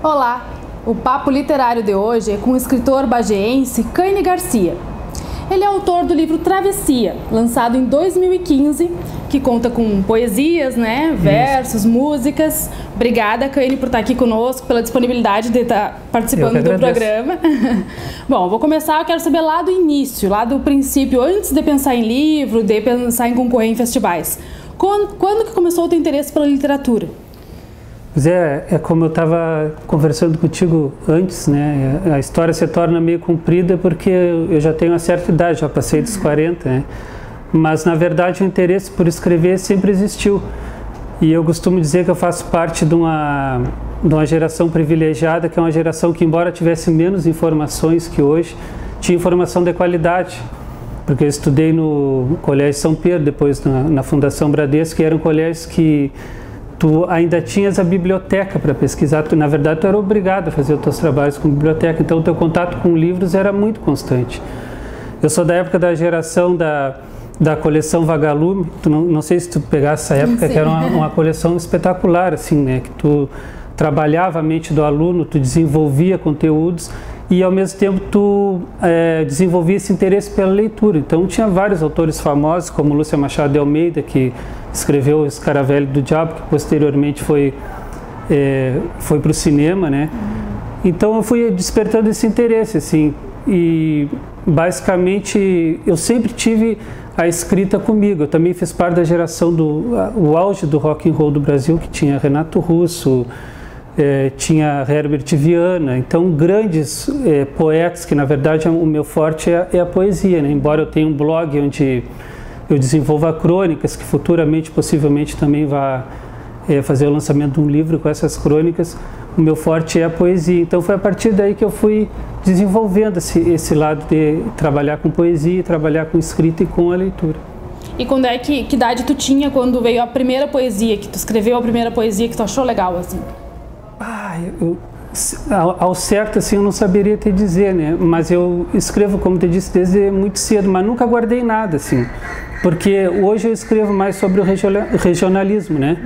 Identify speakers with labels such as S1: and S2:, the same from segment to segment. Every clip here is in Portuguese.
S1: Olá! O papo literário de hoje é com o escritor bagiense Caine Garcia. Ele é autor do livro Travessia, lançado em 2015, que conta com poesias, versos, músicas. Obrigada, Caine, por estar aqui conosco, pela disponibilidade de estar participando do programa. Bom, vou começar, eu quero saber lá do início, lá do princípio, antes de pensar em livro, de pensar em concorrer em festivais. Quando que começou o teu interesse pela literatura?
S2: Pois é como eu estava conversando contigo antes, né? A história se torna meio comprida porque eu já tenho uma certa idade, já passei dos 40, né? Mas, na verdade, o interesse por escrever sempre existiu. E eu costumo dizer que eu faço parte de uma geração privilegiada, que é uma geração que, embora tivesse menos informações que hoje, tinha informação de qualidade. Porque eu estudei no Colégio São Pedro, depois na Fundação Bradesco, que eram colégios que tu ainda tinhas a biblioteca para pesquisar. Na verdade, tu era obrigado a fazer os teus trabalhos com biblioteca, então o teu contato com livros era muito constante. Eu sou da época da geração da coleção Vagalume. Não sei se tu pegasse essa época, que era uma coleção espetacular, assim, né? Que tu trabalhava a mente do aluno, tu desenvolvia conteúdos e, ao mesmo tempo, tu desenvolvia esse interesse pela leitura. Então, tinha vários autores famosos, como Lúcia Machado de Almeida, que escreveu O Escaravelho do Diabo, que posteriormente foi para o cinema, né? Então, eu fui despertando esse interesse, assim, e, basicamente, eu sempre tive a escrita comigo. Eu também fiz parte da geração o auge do rock and roll do Brasil, que tinha Renato Russo, tinha Herbert Viana, então grandes poetas, que na verdade o meu forte é a poesia, né? Embora eu tenha um blog onde eu desenvolva crônicas, que futuramente possivelmente também vá fazer o lançamento de um livro com essas crônicas, o meu forte é a poesia. Então foi a partir daí que eu fui desenvolvendo esse lado de trabalhar com poesia, trabalhar com escrita e com a leitura.
S1: E quando que idade tu tinha quando veio a primeira poesia, que tu escreveu a primeira poesia que tu achou legal, assim?
S2: Ao certo, assim, eu não saberia te dizer, né? Mas eu escrevo, como te disse, desde muito cedo, mas nunca guardei nada, assim. Porque hoje eu escrevo mais sobre o regionalismo, né?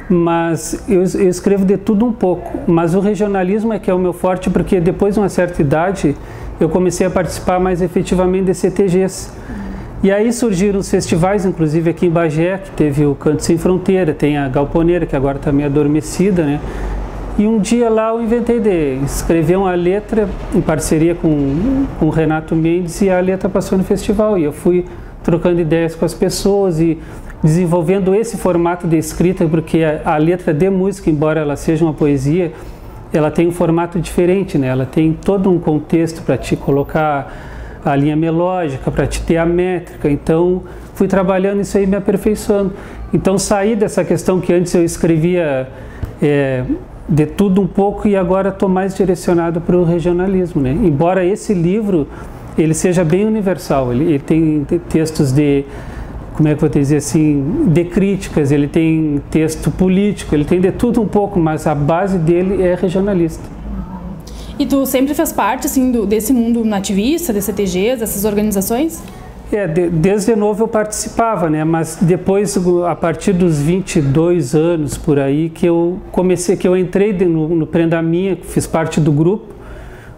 S2: Mas eu escrevo de tudo um pouco. Mas o regionalismo é que é o meu forte, porque depois de uma certa idade, eu comecei a participar mais efetivamente de CTGs. E aí surgiram os festivais, inclusive aqui em Bagé, que teve o Canto Sem Fronteira, tem a Galponeira, que agora está meio adormecida, né? E um dia lá eu inventei de escrever uma letra em parceria com o Renato Mendes, e a letra passou no festival. E eu fui trocando ideias com as pessoas e desenvolvendo esse formato de escrita, porque a letra de música, embora ela seja uma poesia, ela tem um formato diferente, né? Ela tem todo um contexto para te colocar a linha melódica, para te ter a métrica. Então, fui trabalhando isso aí, me aperfeiçoando. Então, saí dessa questão que antes eu escrevia de tudo um pouco, e agora estou mais direcionado para o regionalismo, né? Embora esse livro ele seja bem universal, ele tem textos de, como é que eu vou te dizer assim, de críticas, ele tem texto político, ele tem de tudo um pouco, mas a base dele é regionalista.
S1: E tu sempre fez parte, assim, desse mundo nativista, de CTGs, dessas organizações?
S2: Desde novo eu participava, né? Mas depois, a partir dos 22 anos, por aí, que eu entrei no Prenda Minha, fiz parte do grupo,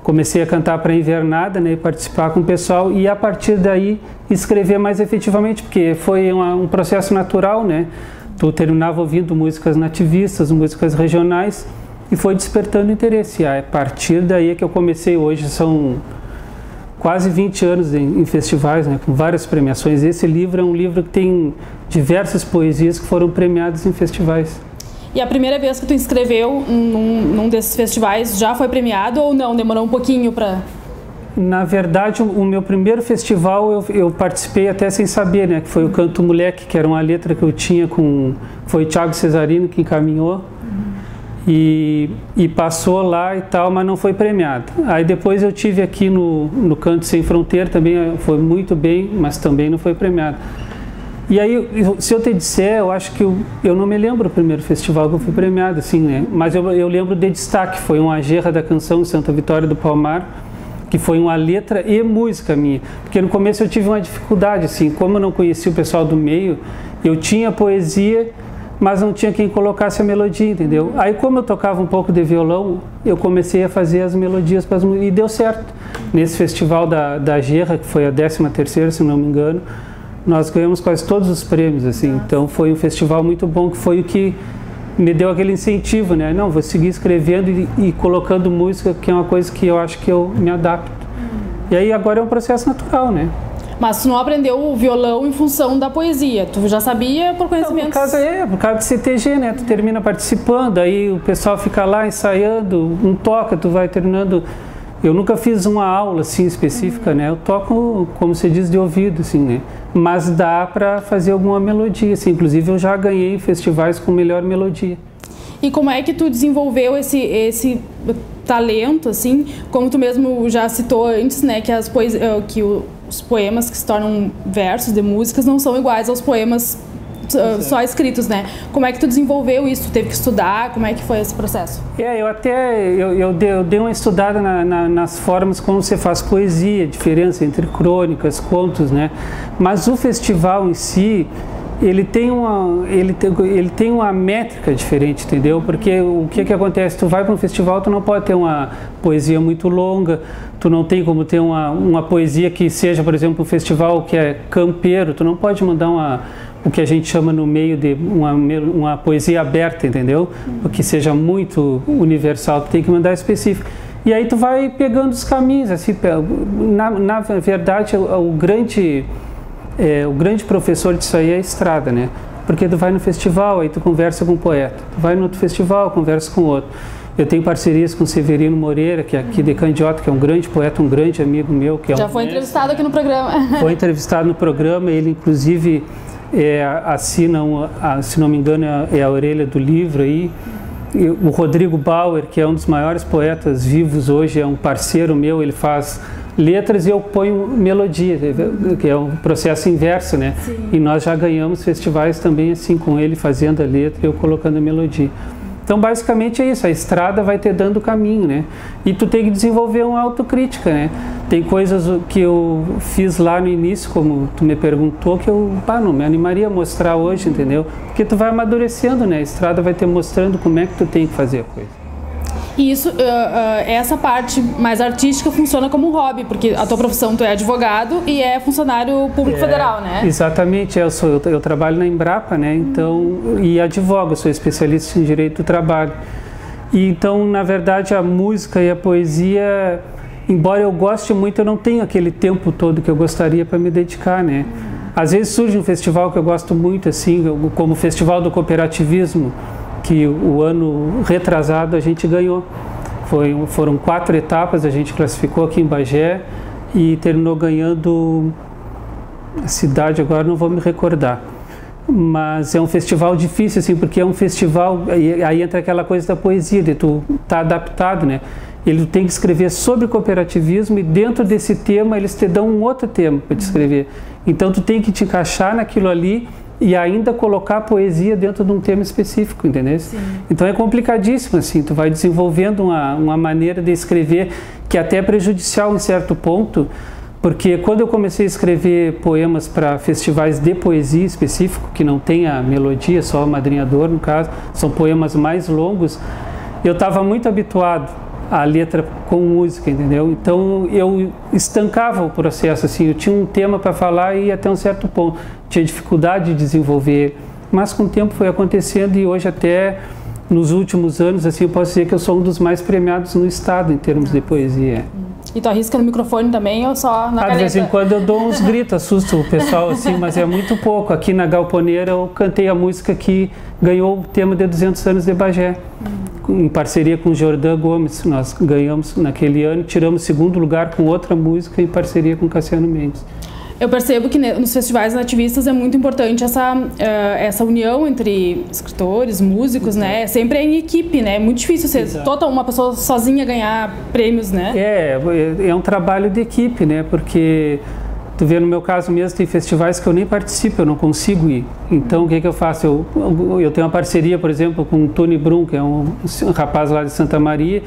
S2: comecei a cantar para a Invernada, né? E participar com o pessoal, e a partir daí escrever mais efetivamente, porque foi um processo natural, né? Tu terminava ouvindo músicas nativistas, músicas regionais, e foi despertando interesse. E a partir daí é que eu comecei. Hoje são quase 20 anos em festivais, né, com várias premiações. Esse livro é um livro que tem diversas poesias que foram premiadas em festivais.
S1: E a primeira vez que tu escreveu num desses festivais já foi premiado ou não? Demorou um pouquinho para...
S2: Na verdade, o meu primeiro festival eu participei até sem saber, né, que foi o Canto Moleque, que era uma letra que eu tinha foi o Thiago Cesarino que encaminhou. E passou lá e tal, mas não foi premiado. Aí depois eu tive aqui no Canto Sem Fronteira, também foi muito bem, mas também não foi premiado. E aí, se eu te disser, eu acho que eu não me lembro o primeiro festival que eu fui premiado, assim, né? Mas eu lembro de destaque, foi uma Gerra da Canção em Santa Vitória do Palmar, que foi uma letra e música minha. Porque no começo eu tive uma dificuldade, assim, como eu não conhecia o pessoal do meio, eu tinha poesia, mas não tinha quem colocasse a melodia, entendeu? Aí como eu tocava um pouco de violão, eu comecei a fazer as melodias para as músicas, e deu certo. Nesse festival da Gerra, que foi a 13ª, se não me engano, nós ganhamos quase todos os prêmios, assim. Então foi um festival muito bom, que foi o que me deu aquele incentivo, né? Não, vou seguir escrevendo e colocando música, que é uma coisa que eu acho que eu me adapto. E aí agora é um processo natural, né?
S1: Mas tu não aprendeu o violão em função da poesia, tu já sabia por conhecimento?
S2: Por causa do CTG, né? Tu termina participando, aí o pessoal fica lá ensaiando, um toca, tu vai terminando. Eu nunca fiz uma aula assim específica, né? Eu toco, como se diz, de ouvido, assim, né? Mas dá para fazer alguma melodia, assim. Inclusive eu já ganhei festivais com melhor melodia.
S1: E como é que tu desenvolveu esse talento, assim, como tu mesmo já citou antes, né, que os poemas que se tornam versos de músicas não são iguais aos poemas só escritos, né? Como é que tu desenvolveu isso? Tu teve que estudar? Como é que foi esse processo?
S2: Eu dei uma estudada nas formas como você faz poesia, a diferença entre crônicas, contos, né? Mas o festival em si, ele tem uma métrica diferente, entendeu? Porque o que acontece? Tu vai para um festival, tu não pode ter uma poesia muito longa, tu não tem como ter uma poesia que seja, por exemplo, um festival que é campeiro, tu não pode mandar o que a gente chama no meio de uma poesia aberta, entendeu? Que seja muito universal, tu tem que mandar específico. E aí tu vai pegando os caminhos, assim, na verdade, o grande professor disso aí é a estrada, né? Porque tu vai no festival, aí tu conversa com um poeta. Tu vai no outro festival, conversa com outro. Eu tenho parcerias com Severino Moreira, que é aqui de Candiota, que é um grande poeta, um grande amigo meu. Que
S1: já foi entrevistado aqui no programa.
S2: Foi entrevistado no programa, ele inclusive assina, se não me engano, é a orelha do livro aí. E o Rodrigo Bauer, que é um dos maiores poetas vivos hoje, é um parceiro meu, ele faz letras e eu ponho melodia, que é um processo inverso, né? Sim. E nós já ganhamos festivais também assim, com ele fazendo a letra e eu colocando a melodia. Então, basicamente é isso, a estrada vai te dando o caminho, né? E tu tem que desenvolver uma autocrítica, né? Tem coisas que eu fiz lá no início, como tu me perguntou, que eu não me animaria a mostrar hoje, entendeu? Porque tu vai amadurecendo, né? A estrada vai te mostrando como é que tu tem que fazer a coisa.
S1: E isso, essa parte mais artística funciona como um hobby, porque a tua profissão, tu é advogado e é funcionário público federal, né?
S2: Exatamente, eu trabalho na Embrapa, né? Então, e advogo, sou especialista em direito do trabalho. E então, na verdade, a música e a poesia, embora eu goste muito, eu não tenho aquele tempo todo que eu gostaria para me dedicar, né? Às vezes surge um festival que eu gosto muito, assim, como o Festival do Cooperativismo, que o ano retrasado a gente ganhou. Foram 4 etapas, a gente classificou aqui em Bagé e terminou ganhando a cidade, agora não vou me recordar. Mas é um festival difícil, assim, porque é um festival, aí entra aquela coisa da poesia, de tu tá adaptado, né? Ele tem que escrever sobre cooperativismo e dentro desse tema eles te dão um outro tema para te escrever. Então tu tem que te encaixar naquilo ali e ainda colocar a poesia dentro de um tema específico, entendeu? Sim. Então é complicadíssimo, assim, tu vai desenvolvendo uma maneira de escrever que até é prejudicial em certo ponto, porque quando eu comecei a escrever poemas para festivais de poesia específico, que não tem a melodia, só a madrinhador no caso, são poemas mais longos, eu estava muito habituado à letra com música, entendeu? Então eu estancava o processo, assim, eu tinha um tema para falar e ia até um certo ponto, tinha dificuldade de desenvolver, mas com o tempo foi acontecendo e hoje até nos últimos anos, assim, eu posso dizer que eu sou um dos mais premiados no estado em termos de poesia.
S1: E tu arrisca no microfone também ou só na caneta?
S2: De vez em quando eu dou uns gritos, assusto o pessoal, assim, mas é muito pouco. Aqui na Galponeira eu cantei a música que ganhou o tema de 200 anos de Bagé. Em parceria com o Jordan Gomes, nós ganhamos naquele ano, tiramos 2º lugar com outra música em parceria com Cassiano Mendes.
S1: Eu percebo que nos festivais nativistas é muito importante essa união entre escritores, músicos, né? Sempre é em equipe, né? É muito difícil ser uma pessoa sozinha ganhar prêmios, né?
S2: É um trabalho de equipe, né? Porque tu vê, no meu caso mesmo, tem festivais que eu nem participo, eu não consigo ir. Então, o que eu faço? Eu tenho uma parceria, por exemplo, com o Tony Brum, que é um rapaz lá de Santa Maria.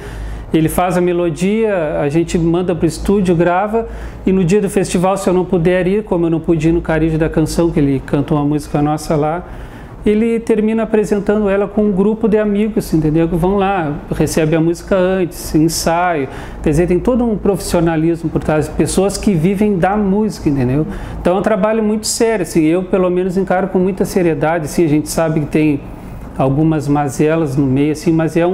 S2: Ele faz a melodia, a gente manda para o estúdio, grava, e no dia do festival, se eu não puder ir, como eu não pude ir no Caribe da Canção, que ele cantou uma música nossa lá, ele termina apresentando ela com um grupo de amigos, entendeu? Que vão lá, recebe a música antes, ensaio, quer dizer, tem todo um profissionalismo por trás, pessoas que vivem da música, entendeu? Então é um trabalho muito sério, assim, eu pelo menos encaro com muita seriedade, assim, a gente sabe que tem algumas mazelas no meio, assim, mas é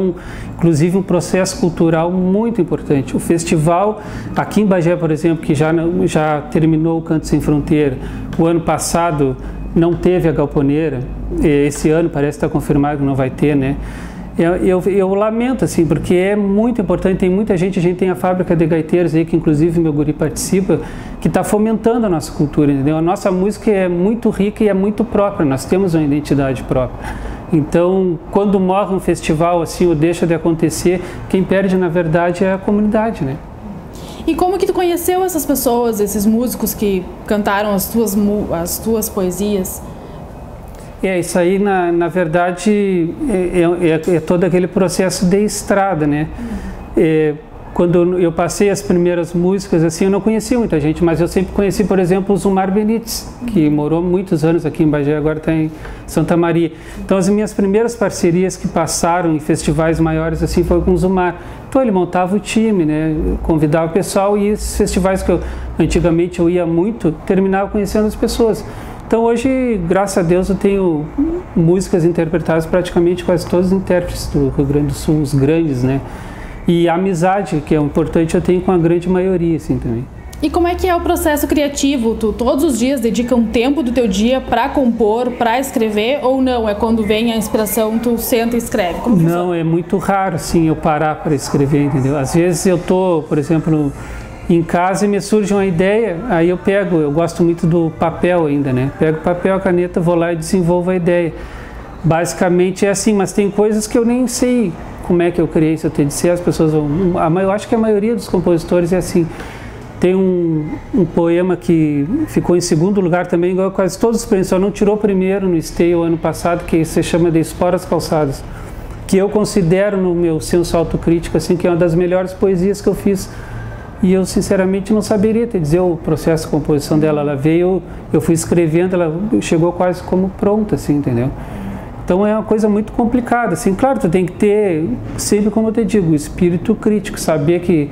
S2: inclusive um processo cultural muito importante. O festival, aqui em Bagé, por exemplo, que já terminou o Canto Sem Fronteira, o ano passado não teve a galponeira, esse ano parece estar confirmado que não vai ter, né? Eu lamento, assim, porque é muito importante, tem muita gente, a gente tem a fábrica de gaiteiros aí, que inclusive meu guri participa, que está fomentando a nossa cultura, entendeu? A nossa música é muito rica e é muito própria, nós temos uma identidade própria. Então, quando morre um festival assim ou deixa de acontecer, quem perde na verdade é a comunidade, né?
S1: E como que tu conheceu essas pessoas, esses músicos que cantaram as tuas poesias?
S2: Isso aí na verdade é todo aquele processo de estrada, né? Quando eu passei as primeiras músicas, assim, eu não conhecia muita gente, mas eu sempre conheci, por exemplo, o Zumar Benites, que morou muitos anos aqui em Bagé, agora está em Santa Maria. Então, as minhas primeiras parcerias que passaram em festivais maiores, assim, foi com o Zumar. Então, ele montava o time, né, convidava o pessoal, e esses festivais que antigamente eu ia muito, terminava conhecendo as pessoas. Então, hoje, graças a Deus, eu tenho músicas interpretadas praticamente quase todos os intérpretes do Rio Grande do Sul, os grandes, né? E a amizade, que é importante, eu tenho com a grande maioria, assim, também.
S1: E como é que é o processo criativo? Tu todos os dias dedica um tempo do teu dia para compor, para escrever, ou não? É quando vem a inspiração, tu senta e escreve? Como funciona?
S2: Não, é muito raro, assim, eu parar para escrever, entendeu? Às vezes eu tô, por exemplo, em casa e me surge uma ideia, aí eu gosto muito do papel ainda, né? Pego papel, a caneta, vou lá e desenvolvo a ideia. Basicamente é assim, mas tem coisas que eu nem sei como é que eu criei isso, eu tenho de ser, as pessoas eu acho que a maioria dos compositores é assim. Tem um poema que ficou em segundo lugar também, igual quase todos os prêmios, só não tirou primeiro no Stay o ano passado, que se chama de Esporas Calçadas, que eu considero no meu senso autocrítico, assim, que é uma das melhores poesias que eu fiz. E eu sinceramente não saberia te dizer o processo de composição dela. Ela veio, eu fui escrevendo, ela chegou quase como pronta, assim, entendeu? Então é uma coisa muito complicada, assim, claro, tu tem que ter, sempre como eu te digo, o espírito crítico, saber que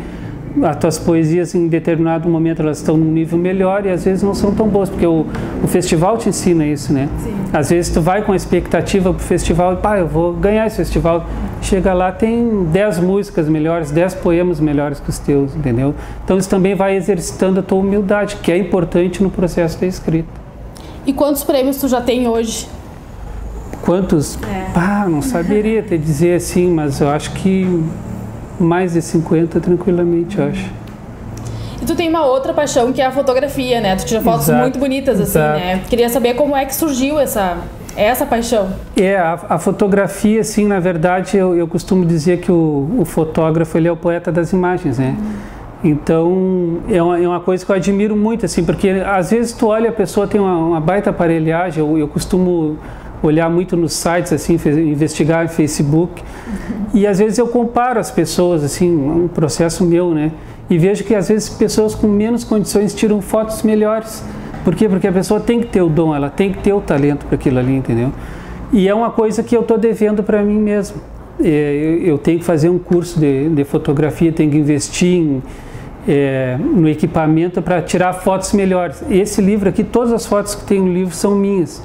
S2: as tuas poesias em determinado momento elas estão num nível melhor e às vezes não são tão boas, porque o festival te ensina isso, né? Sim. Às vezes tu vai com a expectativa pro festival e, pá, eu vou ganhar esse festival, chega lá, tem 10 músicas melhores, 10 poemas melhores que os teus, entendeu? Então isso também vai exercitando a tua humildade, que é importante no processo da escrita.
S1: E quantos prêmios tu já tem hoje?
S2: Quantos? Não saberia te dizer assim, mas eu acho que mais de 50 tranquilamente, eu acho.
S1: E tu tem uma outra paixão que é a fotografia, né? Tu tira fotos muito bonitas, assim, né? Queria saber como é que surgiu essa paixão. A fotografia, assim, na verdade, eu costumo dizer que o fotógrafo, ele é o poeta das imagens, né? Então, é uma coisa que eu admiro muito, assim, porque às vezes tu olha, a pessoa tem uma baita aparelhagem, eu costumo olhar muito nos sites, assim, investigar em Facebook, e às vezes eu comparo as pessoas, assim, um processo meu, né, e vejo que às vezes pessoas com menos condições tiram fotos melhores. Por quê? Porque a pessoa tem que ter o dom, ela tem que ter o talento para aquilo ali, entendeu? E é uma coisa que eu estou devendo para mim mesmo. Eu tenho que fazer um curso de fotografia, tenho que investir no equipamento para tirar fotos melhores. Esse livro aqui, todas as fotos que tem no livro são minhas.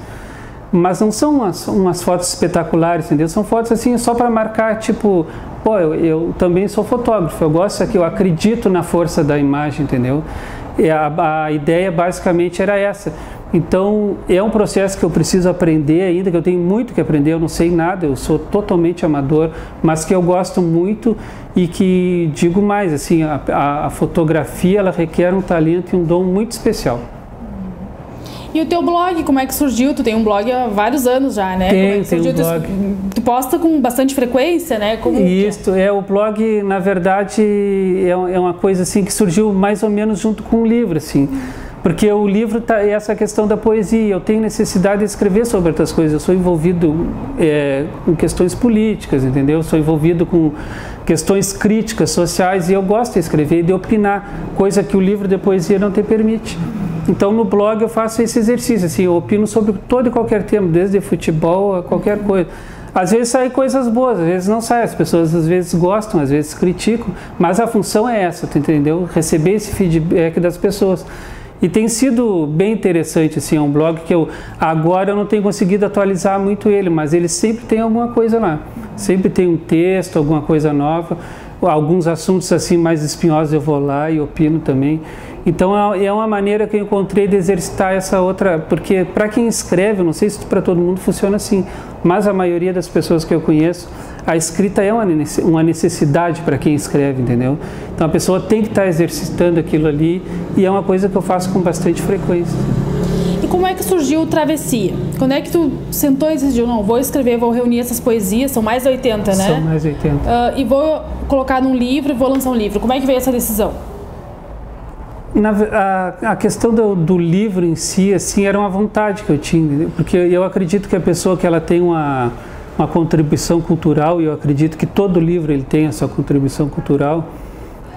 S1: Mas não são umas fotos espetaculares, entendeu? São fotos assim só para marcar, tipo, pô, eu também sou fotógrafo, eu gosto aqui, eu acredito na força da imagem, entendeu? E a ideia basicamente era essa. Então, é um processo que eu preciso aprender ainda, que eu tenho muito que aprender, eu não sei nada, eu sou totalmente amador, mas que eu gosto muito e que, digo mais, assim, a fotografia, ela requer um talento e um dom muito especial. E o teu blog, como é que surgiu? Tu tem um blog há vários anos já, né?
S2: Tem um blog.
S1: Tu posta com bastante frequência, né?
S2: Isso, o blog, na verdade, é uma coisa assim que surgiu mais ou menos junto com o livro, assim. Porque o livro é essa questão da poesia, eu tenho necessidade de escrever sobre outras coisas, eu sou envolvido com questões políticas, entendeu? Eu sou envolvido com questões críticas, sociais, e eu gosto de escrever e de opinar, coisa que o livro de poesia não te permite. Então no blog eu faço esse exercício, assim, eu opino sobre todo e qualquer tema, desde futebol a qualquer coisa. Às vezes saem coisas boas, às vezes não saem, as pessoas às vezes gostam, às vezes criticam, mas a função é essa, tu entendeu? Receber esse feedback das pessoas. E tem sido bem interessante, assim, é um blog que agora eu não tenho conseguido atualizar muito ele, mas ele sempre tem alguma coisa lá, sempre tem um texto, alguma coisa nova, alguns assuntos assim mais espinhosos eu vou lá e opino também. Então é uma maneira que eu encontrei de exercitar essa outra, porque para quem escreve, não sei se para todo mundo funciona assim, mas a maioria das pessoas que eu conheço, a escrita é uma necessidade para quem escreve, entendeu? Então a pessoa tem que estar exercitando aquilo ali e é uma coisa que eu faço com bastante frequência.
S1: E como é que surgiu o Travessia? Quando é que tu sentou e decidiu, não, vou escrever, vou reunir essas poesias, são mais de 80, né?
S2: São mais de 80.
S1: E vou colocar num livro e vou lançar um livro. Como é que veio essa decisão?
S2: A questão do livro em si, assim, era uma vontade que eu tinha, porque eu acredito que a pessoa que ela tem uma contribuição cultural, e eu acredito que todo livro ele tem a sua contribuição cultural,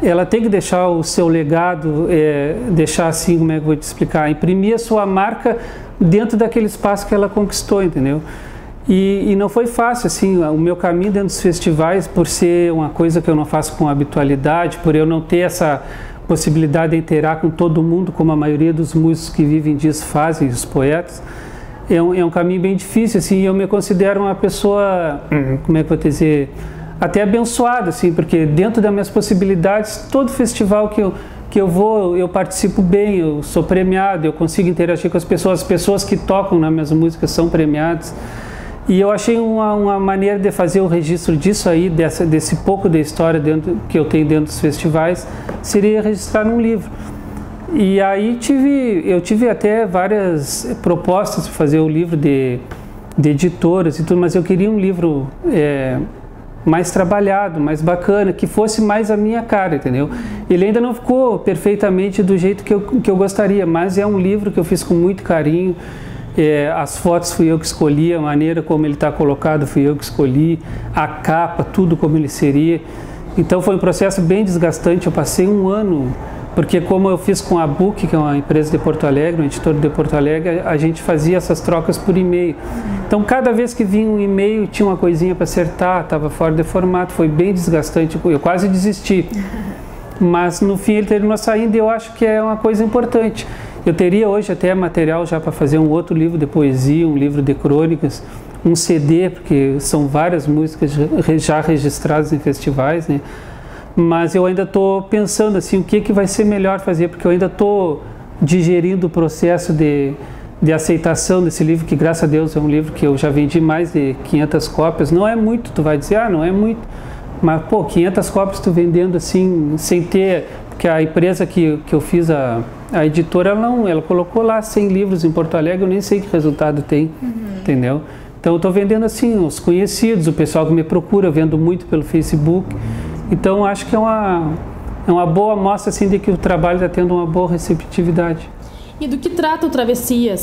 S2: ela tem que deixar o seu legado, deixar assim, como é que eu vou te explicar, imprimir a sua marca dentro daquele espaço que ela conquistou, entendeu? E não foi fácil, assim, o meu caminho dentro dos festivais, por ser uma coisa que eu não faço com habitualidade, por eu não ter essa possibilidade de interar com todo mundo, como a maioria dos músicos que vivem disso fazem, os poetas, é um caminho bem difícil, assim, eu me considero uma pessoa, como é que eu vou dizer, até abençoada, assim, porque dentro das minhas possibilidades, todo festival que eu vou, eu participo bem, eu sou premiado, eu consigo interagir com as pessoas que tocam nas minhas músicas são premiadas. E eu achei uma maneira de fazer o registro disso aí, desse pouco da história que eu tenho dentro dos festivais, seria registrar num livro. E aí eu tive até várias propostas para fazer o livro de editoras e tudo, mas eu queria um livro mais trabalhado, mais bacana, que fosse mais a minha cara, entendeu? Ele ainda não ficou perfeitamente do jeito que eu gostaria, mas é um livro que eu fiz com muito carinho. As fotos fui eu que escolhi, a maneira como ele está colocado fui eu que escolhi, a capa, tudo como ele seria. Então foi um processo bem desgastante, eu passei um ano, porque como eu fiz com a Book, que é uma empresa de Porto Alegre, um editor de Porto Alegre, a gente fazia essas trocas por e-mail. Então cada vez que vinha um e-mail tinha uma coisinha para acertar, estava fora de formato, foi bem desgastante, eu quase desisti. Mas no fim ele terminou saindo e eu acho que é uma coisa importante. Eu teria hoje até material já para fazer um outro livro de poesia, um livro de crônicas, um CD, porque são várias músicas já registradas em festivais, né? Mas eu ainda estou pensando assim, o que vai ser melhor fazer, porque eu ainda estou digerindo o processo de aceitação desse livro, que graças a Deus é um livro que eu já vendi mais de 500 cópias. Não é muito, tu vai dizer, não é muito, mas pô, 500 cópias tu vendendo assim, sem ter... Porque a empresa que eu fiz, a editora, ela colocou lá 100 livros em Porto Alegre, eu nem sei que resultado tem, entendeu? Então eu estou vendendo assim, os conhecidos, o pessoal que me procura, eu vendo muito pelo Facebook. Então acho que é uma boa amostra assim, de que o trabalho está tendo uma boa receptividade.
S1: E do que trata o Travessia?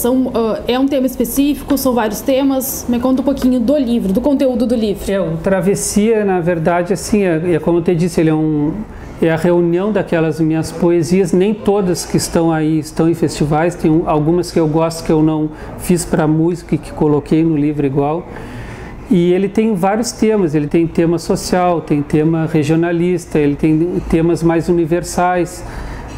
S1: É um tema específico? São vários temas? Me conta um pouquinho do livro, do conteúdo do livro.
S2: O Travessia, na verdade, assim, como eu te disse, ele é a reunião daquelas minhas poesias, nem todas que estão aí estão em festivais, tem algumas que eu gosto que eu não fiz para música e que coloquei no livro igual. E ele tem vários temas, ele tem tema social, tem tema regionalista, ele tem temas mais universais,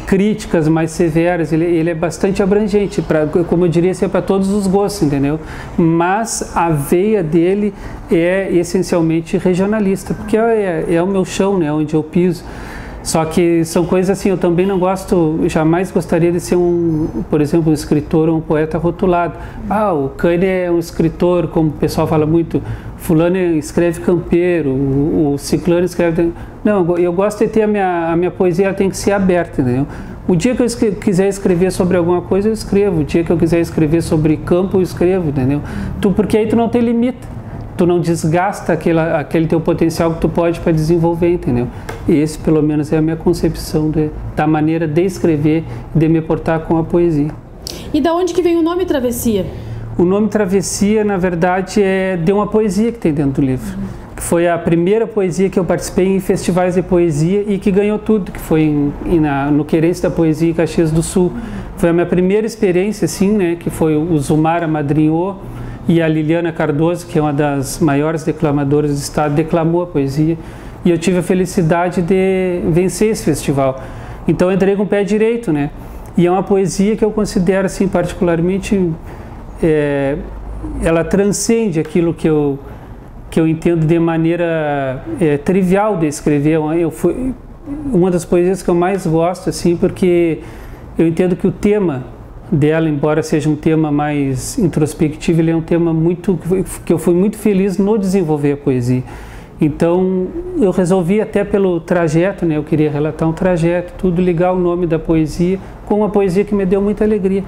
S2: críticas mais severas, ele é bastante abrangente, como eu diria, assim, é para todos os gostos, entendeu? Mas a veia dele é essencialmente regionalista, porque é o meu chão, né, onde eu piso. Só que são coisas assim, eu também não gosto, jamais gostaria de ser por exemplo, um escritor ou um poeta rotulado. O Kanye é um escritor, como o pessoal fala muito, fulano escreve campeiro, o ciclano escreve... Não, eu gosto de ter a minha poesia, ela tem que ser aberta, entendeu? O dia que eu quiser escrever sobre alguma coisa, eu escrevo. O dia que eu quiser escrever sobre campo, eu escrevo, entendeu? Porque aí tu não tem limite. Tu não desgasta aquele teu potencial que tu pode para desenvolver, entendeu? E esse, pelo menos, é a minha concepção da maneira de escrever e de me portar com a poesia.
S1: E da onde que vem o nome Travessia?
S2: O nome Travessia, na verdade, é de uma poesia que tem dentro do livro. foi a primeira poesia que eu participei em festivais de poesia e que ganhou tudo, que foi no Querência da Poesia em Caxias do Sul. Foi a minha primeira experiência, assim, né, que foi o Zumar amadrinhou e a Liliana Cardoso, que é uma das maiores declamadoras do estado, declamou a poesia. E eu tive a felicidade de vencer esse festival. Então eu entrei com o pé direito, né? E é uma poesia que eu considero, assim, particularmente, ela transcende aquilo que eu entendo de maneira trivial de escrever. Foi uma das poesias que eu mais gosto, assim, porque eu entendo que o tema dela, embora seja um tema mais introspectivo, ele é um tema que eu fui muito feliz no desenvolver a poesia. Então, eu resolvi até pelo trajeto, né? Eu queria relatar um trajeto, tudo, ligar o nome da poesia com uma poesia que me deu muita alegria.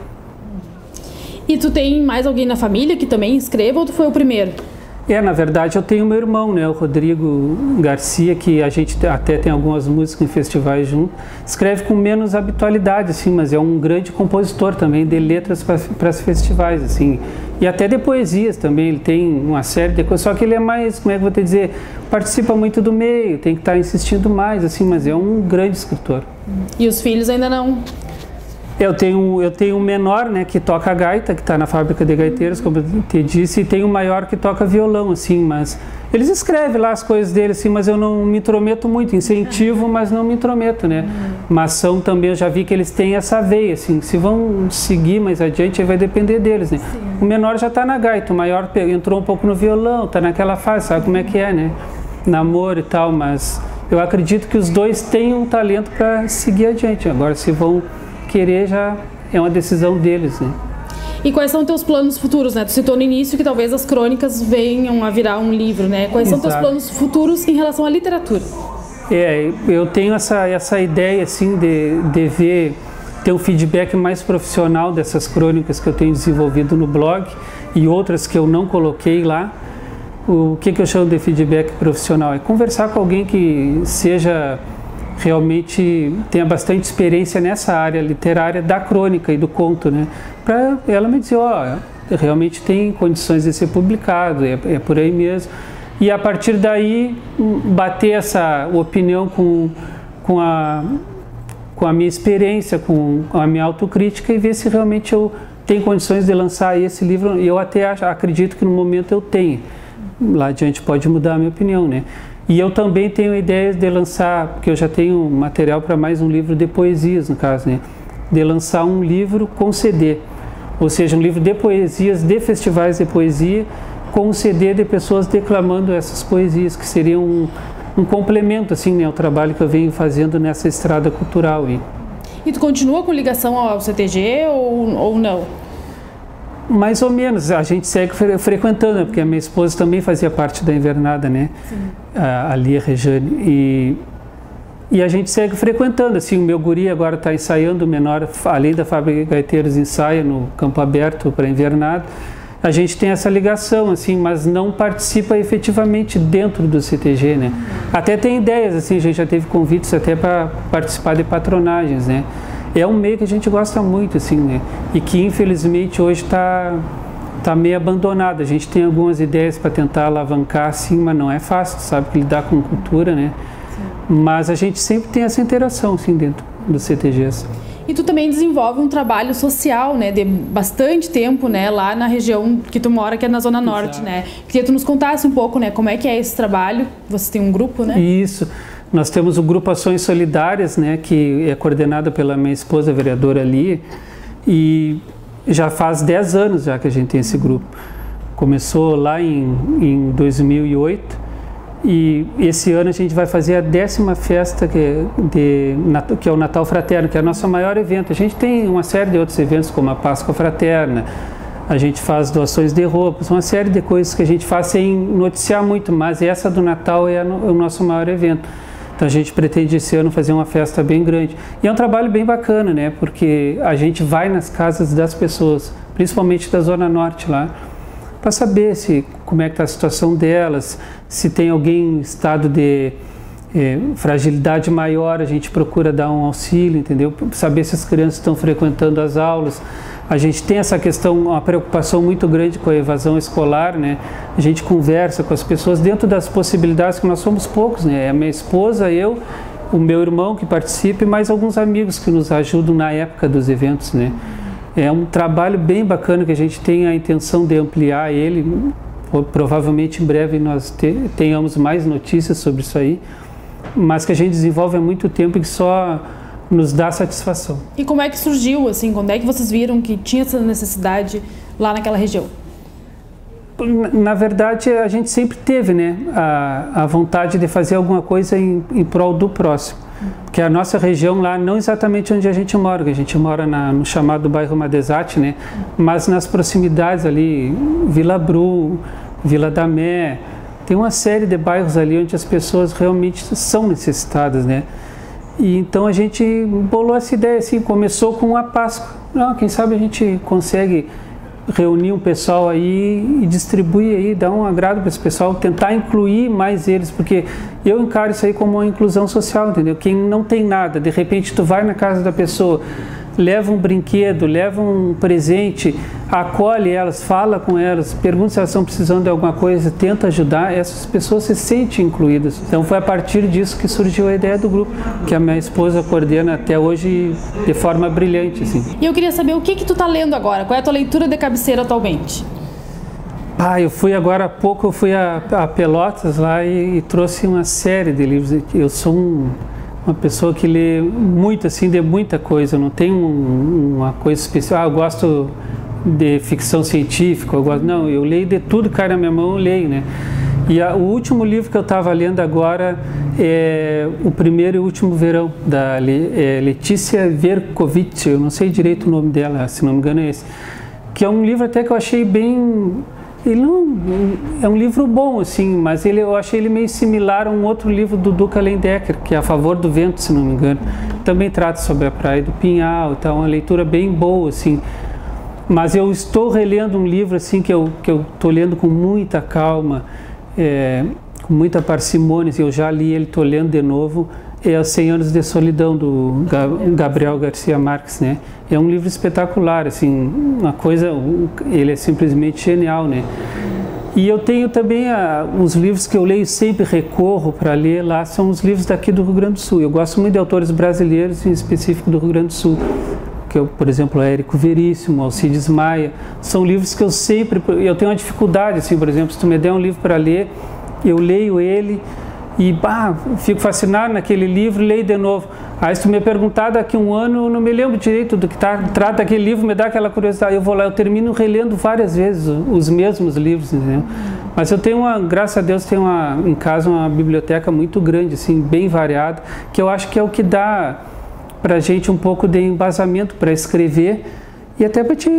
S1: E tu tem mais alguém na família que também escreva ou tu foi o primeiro?
S2: Na verdade, eu tenho meu irmão, né, o Rodrigo Garcia, que a gente até tem algumas músicas em festivais junto. Escreve com menos habitualidade, assim, mas é um grande compositor também de letras para os festivais, assim. E até de poesias também, ele tem uma série de coisas, só que ele é mais, como é que eu vou te dizer, participa muito do meio, tem que estar insistindo mais, assim, mas é um grande escritor.
S1: E os filhos ainda não?
S2: Eu tenho um menor, né, que toca gaita, que está na fábrica de gaiteiros, como eu te disse, e tem um maior que toca violão, assim, mas eles escrevem lá as coisas deles, assim, mas eu não me intrometo muito, incentivo, mas não me intrometo, né. Mas são também, eu já vi que eles têm essa veia, assim, se vão seguir mais adiante, aí vai depender deles, né. Sim. O menor já está na gaita, o maior entrou um pouco no violão, está naquela fase, sabe como é que é, né, namoro e tal, mas eu acredito que os dois têm um talento para seguir adiante. Agora, se vão querer, já é uma decisão deles, né?
S1: E quais são teus planos futuros, né? Tu citou no início que talvez as crônicas venham a virar um livro, né? Quais são teus planos futuros em relação à literatura?
S2: Eu tenho essa ideia, assim, de ter um feedback mais profissional dessas crônicas que eu tenho desenvolvido no blog e outras que eu não coloquei lá. O que eu chamo de feedback profissional? É conversar com alguém que realmente tenha bastante experiência nessa área literária da crônica e do conto, né? Para ela me dizer, realmente tem condições de ser publicado, é por aí mesmo. E a partir daí, bater essa opinião com a minha experiência, com a minha autocrítica e ver se realmente eu tenho condições de lançar esse livro. E eu até acredito que no momento eu tenho. Lá adiante pode mudar a minha opinião, né? E eu também tenho ideias de lançar, porque eu já tenho material para mais um livro de poesias, no caso, né? De lançar um livro com CD, ou seja, um livro de poesias, de festivais de poesia, com um CD de pessoas declamando essas poesias, que seria um complemento, assim, né, ao trabalho que eu venho fazendo nessa estrada cultural.
S1: E tu continua com ligação ao CTG ou não?
S2: Mais ou menos, a gente segue frequentando, porque a minha esposa também fazia parte da invernada, né? Sim. A Lia Rejane, e a gente segue frequentando, assim, o meu guri agora está ensaiando, o menor, além da Fábrica de Gaiteiros, ensaia no campo aberto para a invernada. A gente tem essa ligação, assim, mas não participa efetivamente dentro do CTG, né? Até tem ideias, assim, a gente já teve convites até para participar de patronagens, né? É um meio que a gente gosta muito, assim, né? E que infelizmente hoje está meio abandonado. A gente tem algumas ideias para tentar alavancar, assim, mas não é fácil, sabe? Que lidar com cultura, né? Sim. Mas a gente sempre tem essa interação, assim, dentro do CTGs.
S1: E tu também desenvolve um trabalho social, né? De bastante tempo, né? Lá na região que tu mora, que é na Zona Norte, né? Queria que tu nos contasse um pouco, né? Como é que é esse trabalho? Você tem um grupo, né?
S2: Isso. Nós temos o Grupo Ações Solidárias, né, que é coordenado pela minha esposa, a vereadora Lia, e já faz 10 anos já que a gente tem esse grupo. Começou lá em 2008 e esse ano a gente vai fazer a 10ª festa que é o Natal Fraterno, que é o nosso maior evento. A gente tem uma série de outros eventos como a Páscoa Fraterna, a gente faz doações de roupas, uma série de coisas que a gente faz sem noticiar muito, mas essa do Natal é o nosso maior evento. Então a gente pretende esse ano fazer uma festa bem grande. E é um trabalho bem bacana, né? Porque a gente vai nas casas das pessoas, principalmente da Zona Norte lá, para saber como é que está a situação delas, se tem alguém em estado de fragilidade maior, a gente procura dar um auxílio, entendeu? Saber se as crianças estão frequentando as aulas. A gente tem essa questão, uma preocupação muito grande com a evasão escolar, né? A gente conversa com as pessoas dentro das possibilidades, que nós somos poucos, né? A minha esposa, eu, o meu irmão que participa e mais alguns amigos que nos ajudam na época dos eventos, né? É um trabalho bem bacana que a gente tem a intenção de ampliar ele. Provavelmente em breve nós tenhamos mais notícias sobre isso aí, mas que a gente desenvolve há muito tempo e que só nos dá satisfação.
S1: E como é que surgiu, assim, quando é que vocês viram que tinha essa necessidade lá naquela região?
S2: Na verdade, a gente sempre teve, né, a vontade de fazer alguma coisa em prol do próximo. Porque a nossa região lá, não exatamente onde a gente mora no chamado bairro Madesati, né, mas nas proximidades ali, Vila Bru, Vila Damé, tem uma série de bairros ali onde as pessoas realmente são necessitadas, né. E então a gente bolou essa ideia assim, começou com a Páscoa. Quem sabe a gente consegue reunir um pessoal aí e distribuir aí, dar um agrado para esse pessoal, tentar incluir mais eles, porque eu encaro isso aí como uma inclusão social, entendeu? Quem não tem nada, de repente tu vai na casa da pessoa, leva um brinquedo, leva um presente, acolhe elas, fala com elas, pergunta se elas estão precisando de alguma coisa, tenta ajudar, essas pessoas se sentem incluídas. Então foi a partir disso que surgiu a ideia do grupo, que a minha esposa coordena até hoje de forma brilhante, assim.
S1: E eu queria saber o que tu tá lendo agora, qual é a tua leitura de cabeceira atualmente?
S2: Eu fui agora há pouco, eu fui a Pelotas lá e trouxe uma série de livros. Eu sou uma pessoa que lê muito, assim, de muita coisa, não tem uma coisa especial. Eu gosto de ficção científica, eu leio de tudo que cai na minha mão, eu leio, né? E o último livro que eu estava lendo agora é O Primeiro e Último Verão, da Letícia Vercovitch, eu não sei direito o nome dela, se não me engano é esse, que é um livro até que eu achei bem... Ele não, é um livro bom, assim, mas eu achei ele meio similar a um outro livro do Duca Lendecker, que é A Favor do Vento, se não me engano. Também trata sobre a Praia do Pinhal e tal, uma leitura bem boa, assim. Mas eu estou relendo um livro, assim, que eu estou lendo com muita calma, com muita parcimônia, eu já li ele, estou lendo de novo, é Os 100 Anos de Solidão, do Gabriel Garcia Marques, né? É um livro espetacular, assim, uma coisa, ele é simplesmente genial, né? E eu tenho também uns livros que eu leio, sempre recorro para ler lá, são os livros daqui do Rio Grande do Sul. Eu gosto muito de autores brasileiros, em específico do Rio Grande do Sul, que eu, por exemplo, Érico Veríssimo, Alcides Maia, são livros que eu tenho uma dificuldade, assim, por exemplo, se tu me der um livro para ler, eu leio ele e fico fascinado naquele livro, leio de novo. Aí se tu me perguntar daqui a um ano, eu não me lembro direito do que trata aquele livro, me dá aquela curiosidade, eu vou lá, eu termino relendo várias vezes os mesmos livros, entendeu? Mas eu tenho graças a Deus, tenho em casa uma biblioteca muito grande, assim, bem variada, que eu acho que é o que dá pra gente um pouco de embasamento para escrever e até para te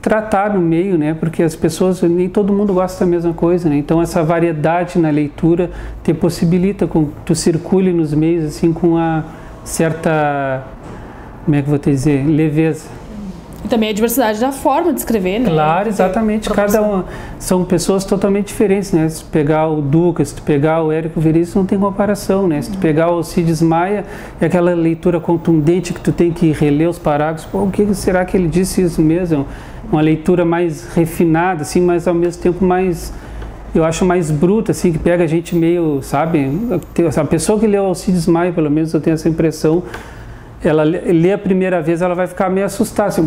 S2: tratar no meio, né? Porque as pessoas, nem todo mundo gosta da mesma coisa, né? Então essa variedade na leitura te possibilita que tu circule nos meios assim com uma certa, como é que eu vou te dizer, leveza.
S1: E também a diversidade da forma de escrever, né?
S2: Claro, exatamente. Cada uma são pessoas totalmente diferentes, né? Se tu pegar o Duca, se tu pegar o Érico Veríssimo, não tem comparação, né? Se tu pegar o Alcides Maia, é aquela leitura contundente que tu tem que reler os parágrafos. O que será que ele disse isso mesmo? Uma leitura mais refinada, assim, mas ao mesmo tempo mais, eu acho, mais bruta, assim, que pega a gente meio, sabe? A pessoa que leu Alcides Maia, pelo menos eu tenho essa impressão, ela lê a primeira vez, ela vai ficar meio assustada, assim,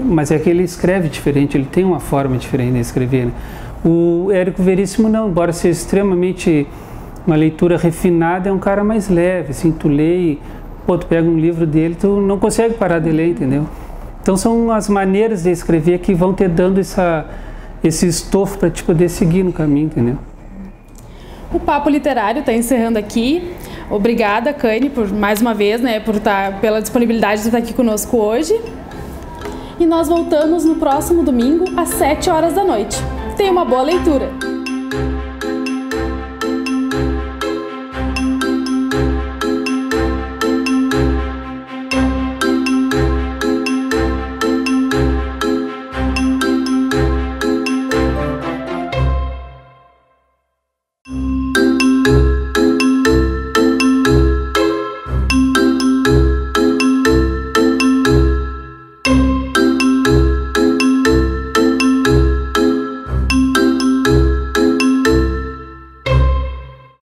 S2: mas é que ele escreve diferente, ele tem uma forma diferente de escrever, né? O Érico Veríssimo não, embora seja extremamente uma leitura refinada, é um cara mais leve, assim, tu lê e, tu pega um livro dele, tu não consegue parar de ler, entendeu? Então são as maneiras de escrever que vão te dando esse estofo para te poder seguir no caminho, entendeu?
S1: O Papo Literário está encerrando aqui. Obrigada, Caine, por mais uma vez, né, pela disponibilidade de estar aqui conosco hoje. E nós voltamos no próximo domingo, às 7 horas da noite. Tenha uma boa leitura!